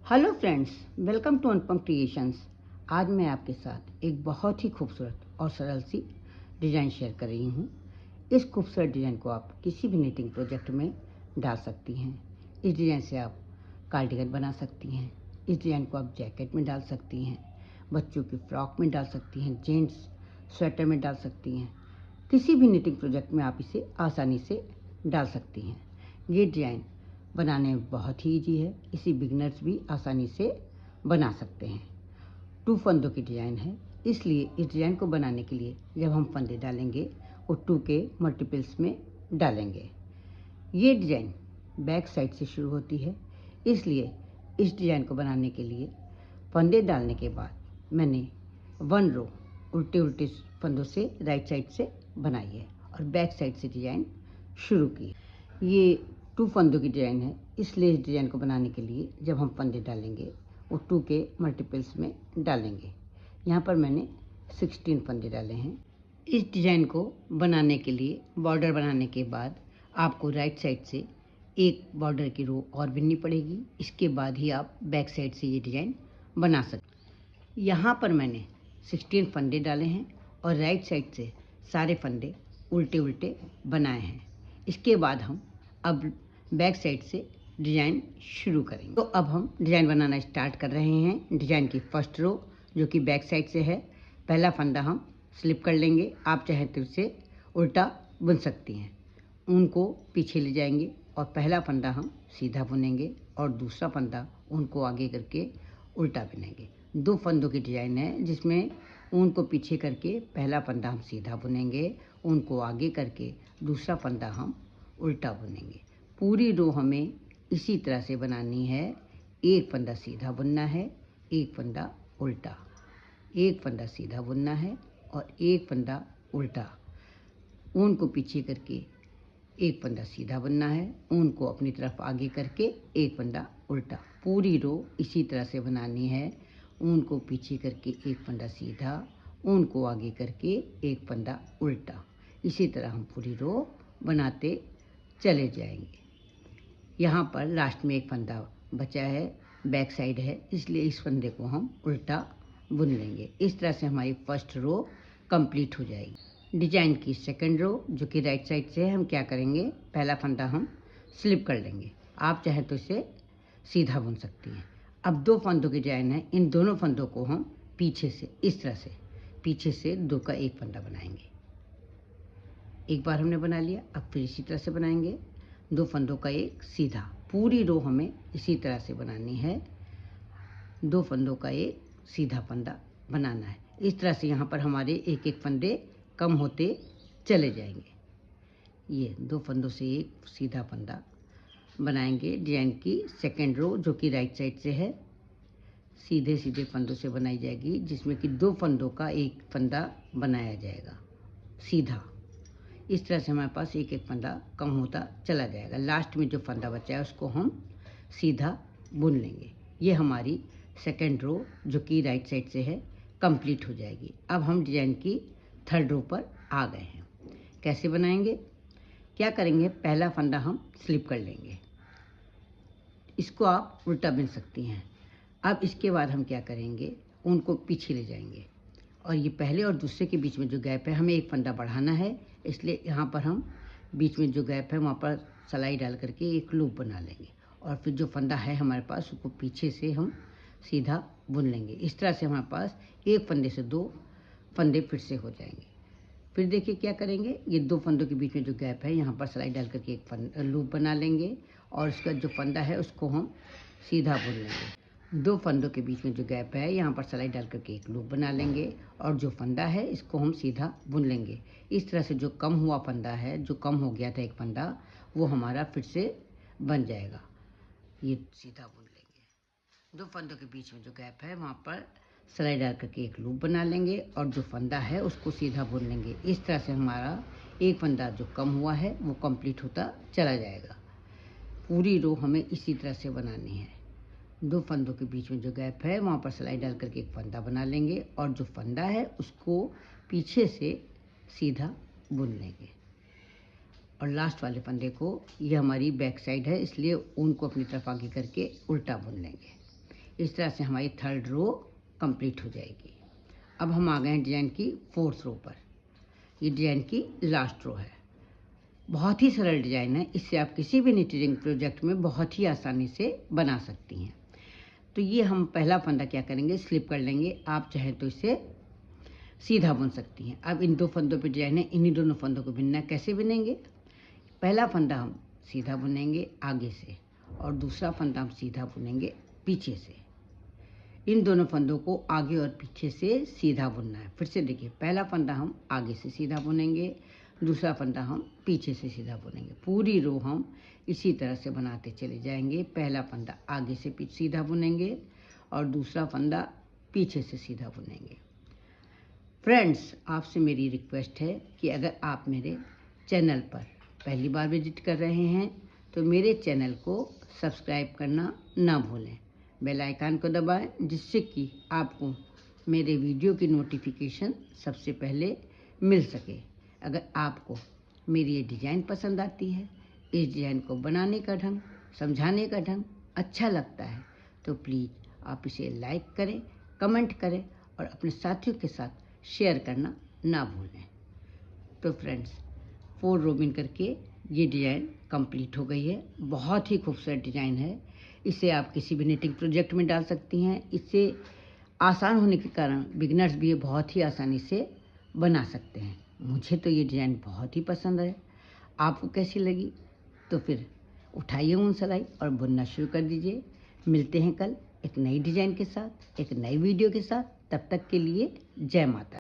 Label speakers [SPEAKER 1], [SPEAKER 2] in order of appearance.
[SPEAKER 1] Hello friends, welcome to Anupam creations. आज मैं आपके साथ एक बहुत ही खूबसूरत और सरल सी डिज़ाइन शेयर कर रही हूँ। इस खूबसूरत डिज़ाइन को आप किसी भी निटिंग प्रोजेक्ट में डाल सकती हैं। इस डिज़ाइन से आप कार्डिगन बना सकती हैं। इस डिज़ाइन को आप जैकेट में डाल सकती हैं, बच्चों की फ्रॉक में डाल सकती हैं, जेंट्स स्वेटर में डाल सकती हैं। किसी भी निटिंग प्रोजेक्ट में आप इसे आसानी से डाल सकती हैं। ये डिज़ाइन बनाने में बहुत ही ईजी है। इसे बिगिनर्स भी आसानी से बना सकते हैं। 2 फंदों की डिज़ाइन है, इसलिए इस डिज़ाइन को बनाने के लिए जब हम फंदे डालेंगे वो 2 के मल्टीपल्स में डालेंगे। ये डिज़ाइन बैक साइड से शुरू होती है, इसलिए इस डिज़ाइन को बनाने के लिए फंदे डालने के बाद मैंने 1 रो उल्टे उल्टे फंदों से राइट साइड से बनाई है और बैक साइड से डिज़ाइन शुरू की। ये 2 फंदों की डिज़ाइन है, इसलिए इस डिज़ाइन को बनाने के लिए जब हम फंदे डालेंगे वो 2 के मल्टीपल्स में डालेंगे। यहाँ पर मैंने 16 फंदे डाले हैं। इस डिज़ाइन को बनाने के लिए बॉर्डर बनाने के बाद आपको राइट साइड से एक बॉर्डर की रो और बिननी पड़ेगी। इसके बाद ही आप बैक साइड से ये डिज़ाइन बना सकते। यहाँ पर मैंने 16 फंदे डाले हैं और राइट साइड से सारे फंदे उल्टे उल्टे बनाए हैं। इसके बाद हम अब बैक साइड से डिज़ाइन शुरू करेंगे। तो अब हम डिज़ाइन बनाना स्टार्ट कर रहे हैं। डिज़ाइन की फर्स्ट रो जो कि बैक साइड से है, पहला फंदा हम स्लिप कर लेंगे। आप चाहे तो इसे उल्टा बुन सकती हैं। ऊन को पीछे ले जाएंगे और पहला फंदा हम सीधा बुनेंगे और दूसरा फंदा ऊन को आगे करके उल्टा बुनेंगे। 2 फंदों की डिज़ाइन है जिसमें ऊन को पीछे करके पहला फंदा हम सीधा बुनेंगे, ऊन को आगे करके दूसरा फंदा हम उल्टा बुनेंगे। पूरी रो हमें इसी तरह से बनानी है। एक फंदा सीधा बुनना है, एक फंदा उल्टा, एक फंदा सीधा बुनना है और एक फंदा उल्टा। ऊन को पीछे करके एक फंदा सीधा बुनना है, ऊन को अपनी तरफ आगे करके एक फंदा उल्टा। पूरी रो इसी तरह से बनानी है। ऊन को पीछे करके एक फंदा सीधा, ऊन को आगे करके एक फंदा उल्टा। इसी तरह हम पूरी रो बनाते चले जाएंगे। यहाँ पर लास्ट में एक फंदा बचा है, बैक साइड है, इसलिए इस फंदे को हम उल्टा बुन लेंगे। इस तरह से हमारी फर्स्ट रो कंप्लीट हो जाएगी। डिज़ाइन की सेकंड रो जो कि राइट साइड से है, हम क्या करेंगे, पहला फंदा हम स्लिप कर लेंगे। आप चाहे तो इसे सीधा बुन सकती हैं। अब 2 फंदों की डिज़ाइन है, इन दोनों फंदों को हम पीछे से इस तरह से पीछे से 2 का एक फंदा बनाएंगे। एक बार हमने बना लिया, अब फिर इसी तरह से बनाएंगे। 2 फंदों का एक सीधा। पूरी रो हमें इसी तरह से बनानी है। 2 फंदों का एक सीधा फंदा बनाना है। इस तरह से यहाँ पर हमारे एक एक फंदे कम होते चले जाएंगे। ये 2 फंदों से एक सीधा फंदा बनाएंगे। डिज़ाइन की सेकेंड रो जो कि राइट साइड से है, सीधे सीधे फंदों से बनाई जाएगी, जिसमें कि 2 फंदों का एक फंदा बनाया जाएगा सीधा। इस तरह से हमारे पास एक एक फंदा कम होता चला जाएगा। लास्ट में जो फंदा बचा है उसको हम सीधा बुन लेंगे। ये हमारी सेकेंड रो जो कि राइट साइड से है कंप्लीट हो जाएगी। अब हम डिज़ाइन की थर्ड रो पर आ गए हैं। कैसे बनाएंगे, क्या करेंगे, पहला फंदा हम स्लिप कर लेंगे। इसको आप उल्टा बुन सकती हैं। अब इसके बाद हम क्या करेंगे, उनको पीछे ले जाएंगे और ये पहले और दूसरे के बीच में जो गैप है हमें एक फंदा बढ़ाना है, इसलिए यहाँ पर हम बीच में जो गैप है वहाँ पर सिलाई डाल करके एक लूप बना लेंगे और फिर जो फंदा है हमारे पास उसको पीछे से हम सीधा बुन लेंगे। इस तरह से हमारे पास एक फंदे से 2 फंदे फिर से हो जाएंगे। फिर देखिए क्या करेंगे, ये 2 फंदों के बीच में जो गैप है यहाँ पर सिलाई डाल करके एक लूप बना लेंगे और उसका जो फंदा है उसको हम सीधा बुन लेंगे। 2 फंदों के बीच में जो गैप है यहाँ पर सिलाई डाल करके एक लूप बना लेंगे और जो फंदा है इसको हम सीधा बुन लेंगे। इस तरह से जो कम हुआ फंदा है, जो कम हो गया था एक फंदा, वो हमारा फिर से बन जाएगा। ये सीधा बुन लेंगे। 2 फंदों के बीच में जो गैप है वहाँ पर सिलाई डाल करके एक लूप बना लेंगे और जो फंदा है उसको सीधा बुन लेंगे। इस तरह से हमारा एक फंदा जो कम हुआ है वो कंप्लीट होता चला जाएगा। पूरी रो हमें इसी तरह से बनानी है। 2 फंदों के बीच में जो गैप है वहाँ पर सिलाई डाल करके एक फंदा बना लेंगे और जो फंदा है उसको पीछे से सीधा बुन लेंगे और लास्ट वाले फंदे को, ये हमारी बैक साइड है इसलिए ऊन को अपनी तरफ आगे करके उल्टा बुन लेंगे। इस तरह से हमारी 3rd रो कंप्लीट हो जाएगी। अब हम आ गए हैं डिज़ाइन की 4th रो पर। ये डिज़ाइन की लास्ट रो है। बहुत ही सरल डिज़ाइन है, इससे आप किसी भी निटिंग प्रोजेक्ट में बहुत ही आसानी से बना सकती हैं। तो ये हम पहला फंदा क्या करेंगे, स्लिप कर लेंगे। आप चाहें तो इसे सीधा बुन सकती हैं। अब इन 2 फंदों पे डिज़ाइन है, इन्हीं दोनों फंदों को बुनना है। कैसे बुनेंगे, पहला फंदा हम सीधा बुनेंगे आगे से और दूसरा फंदा हम सीधा बुनेंगे पीछे से। इन दोनों फंदों को आगे और पीछे से सीधा बुनना है। फिर से देखिए, पहला फंदा हम आगे से सीधा बुनेंगे, दूसरा फंदा हम पीछे से सीधा बुनेंगे। पूरी रो हम इसी तरह से बनाते चले जाएंगे। पहला फंदा आगे से सीधा बुनेंगे और दूसरा फंदा पीछे से सीधा बुनेंगे। फ्रेंड्स, आपसे मेरी रिक्वेस्ट है कि अगर आप मेरे चैनल पर पहली बार विजिट कर रहे हैं तो मेरे चैनल को सब्सक्राइब करना ना भूलें। बेल आइकन को दबाएं, जिससे कि आपको मेरे वीडियो की नोटिफिकेशन सबसे पहले मिल सके। अगर आपको मेरी ये डिज़ाइन पसंद आती है, इस डिज़ाइन को बनाने का ढंग, समझाने का ढंग अच्छा लगता है, तो प्लीज़ आप इसे लाइक करें, कमेंट करें और अपने साथियों के साथ शेयर करना ना भूलें। तो फ्रेंड्स, 4 रो बिन करके ये डिज़ाइन कंप्लीट हो गई है। बहुत ही खूबसूरत डिज़ाइन है। इसे आप किसी भी निटिंग प्रोजेक्ट में डाल सकती हैं। इससे आसान होने के कारण बिगिनर्स भी ये बहुत ही आसानी से बना सकते हैं। मुझे तो ये डिज़ाइन बहुत ही पसंद है। आपको कैसी लगी? तो फिर उठाइए ऊन सिलाई और बुनना शुरू कर दीजिए। मिलते हैं कल एक नई डिज़ाइन के साथ, एक नई वीडियो के साथ। तब तक के लिए जय माता।